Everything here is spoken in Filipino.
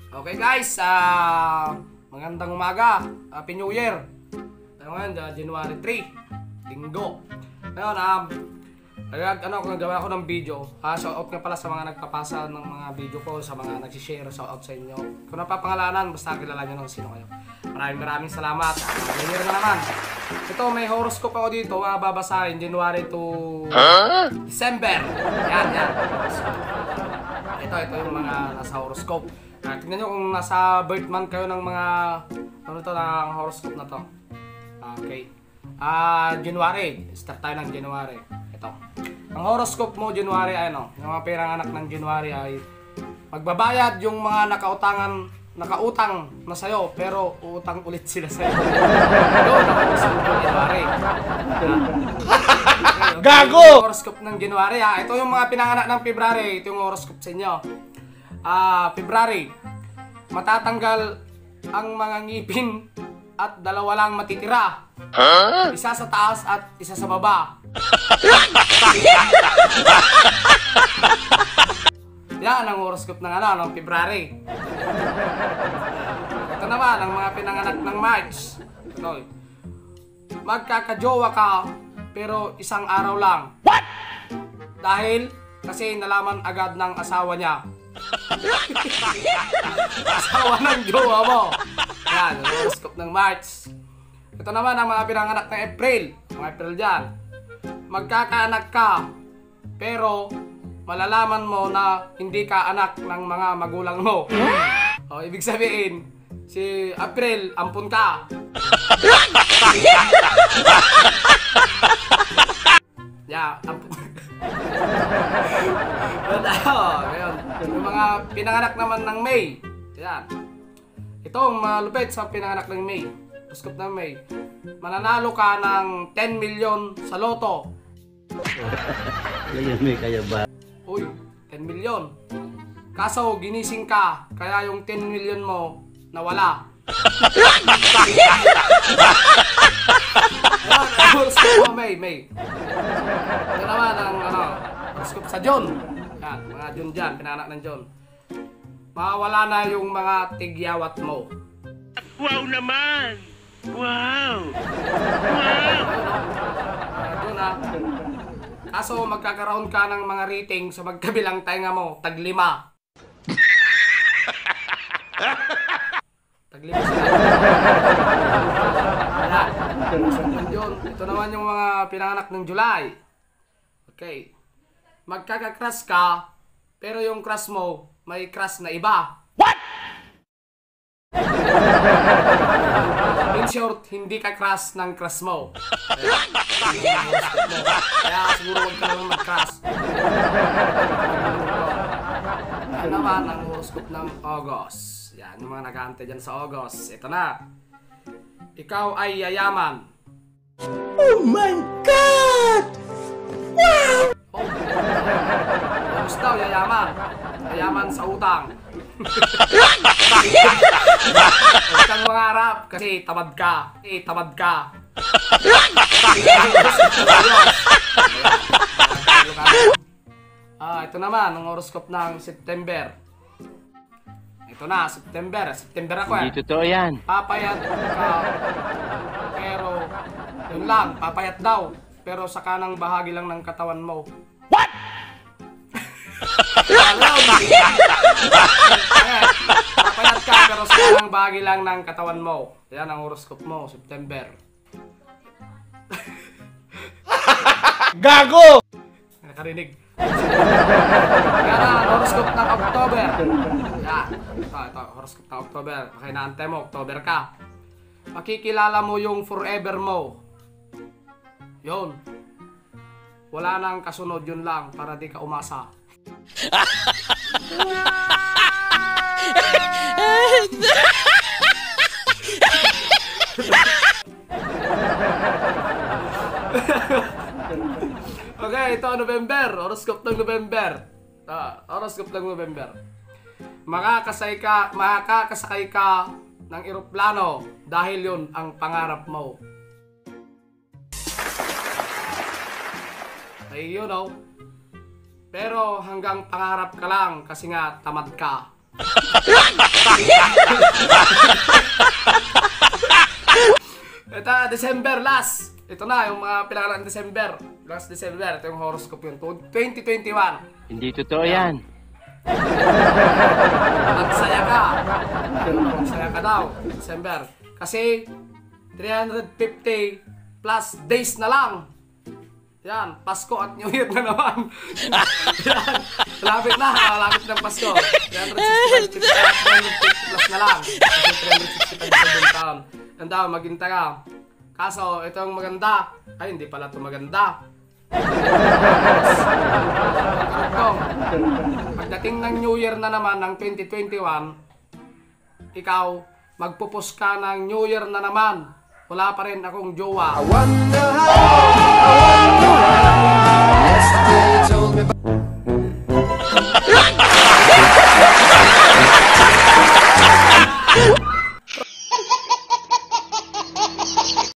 Okay guys, magandang umaga. Happy New Year. Ngayon, January 3, Linggo. Ngayon, nagawa ako ng video. Shoutout nga pala sa mga nagpapasa ng mga video ko, sa mga nagsishare, shoutout sa inyo. Kung napapangalanan, basta kilala nyo ng sino kayo. Maraming salamat. New Year na naman. Ito, may horoscope ako dito, babasahin January to December. Yan. Ito yung mga nasa horoscope. Tingnan nyo kung nasa birth month kayo ng mga ng horoscope na to. Okay. January. Start tayo ng January. Ito. Ang horoscope mo January ay yung mga pinanganak ng January ay magbabayad yung mga nakautang na sa'yo pero uutang ulit sila sa'yo. Yun ang horoscope ng January. Gago! Yung horoscope ng January ito yung mga pinanganak ng February. Ito yung horoscope sa inyo. February, matatanggal ang mga ngipin at dalawa lang matitira. Isa sa taas at isa sa baba. Yan ang horoscope ng February. Ito naman ang mga pinanganak ng March. Ito, magkakajowa ka pero isang araw lang. What? Dahil kasi nalaman agad ng asawa niya. Asawa ng jowa mo. Yan, horoscope ng March. Ito naman ang mga pinanganak ng April. Mga April dyan. Magkakaanak ka, pero malalaman mo na hindi ka anak ng mga magulang mo. Ibig sabihin, si April, ampun ka. Ampun. Ngayon, yung mga pinanganak naman ng May. Yan. Itong malupit sa pinanganak ng May. Horoscope ng May. Mananalo ka ng 10 million sa loto. Kaya ba? Uy, 10 million. Kaso ginising ka, kaya yung 10 million mo nawala. Ayan, horoscope mo May. Ito naman ang horoscope sa John. Yan, mga John dyan, pinanganak ng John. Mawawala na yung mga tigyawat mo. Wow naman! Wow! John Kaso magkakaroon ka ng mga rating sa magkabilang tainga mo, tag-5. Tag-5 sila. John, ito naman yung mga pinanganak ng July. Okay. Magkaka-crush ka, pero yung crush mo, may crush na iba. What? In short, hindi ka crush ng crush mo. Kaya siguro huwag ka naman mag-crush. Yan naman ang horoscope ng August. Yan, yung mga nag-aantay dyan sa August. Ito na. Ikaw ay yayaman. Oh my God! Wow! August daw, yayaman. Yayaman sa utang. Huwag kang mangarap kasi tamad ka. Ito naman ang horoscope ng September. Ito na, September ako Hindi totoo yan. Papayat ka, pero yun lang, papayat daw, pero sa kanang bahagi lang ng katawan mo. What? Papayat ka, pero sa kanang bahagi lang ng katawan mo. Yan ang horoscope mo, September. Gago! Nakarinig. Yan ang horoscope ng October. Yan. Ito, horoscope ng October. Okay, naantay mo, October ka. Makikilala mo yung forever mo. Yun. Wala nang kasunod, yun lang, para di ka umasa. Okay, ito November. Horoscope ng November. Horoscope ng November. Makakasakay ka ng eroplano dahil yun ang pangarap mo. Ay, you know. Pero hanggang pangarap ka lang kasi nga tamad ka. Ito, December last. Ito na, yung mga pinangalan ng December. Last December, ito yung horoscope yun. 2021. Hindi totoo yan. Magsaya ka. Magsaya ka daw, December. Kasi, 350 plus days na lang. Yan, Pasko at New Year na naman. Yan, malapit na ng Pasko. 365 plus na lang. Kasi 365 sa buong taon. Yan daw, maginta ka. Kaso, itong maganda. Ay, hindi pala ito maganda. Pagdating ng New Year na naman ng 2021, ikaw, magpupus ka ng New Year na naman. Wala pa rin akong jowa. I wonder how,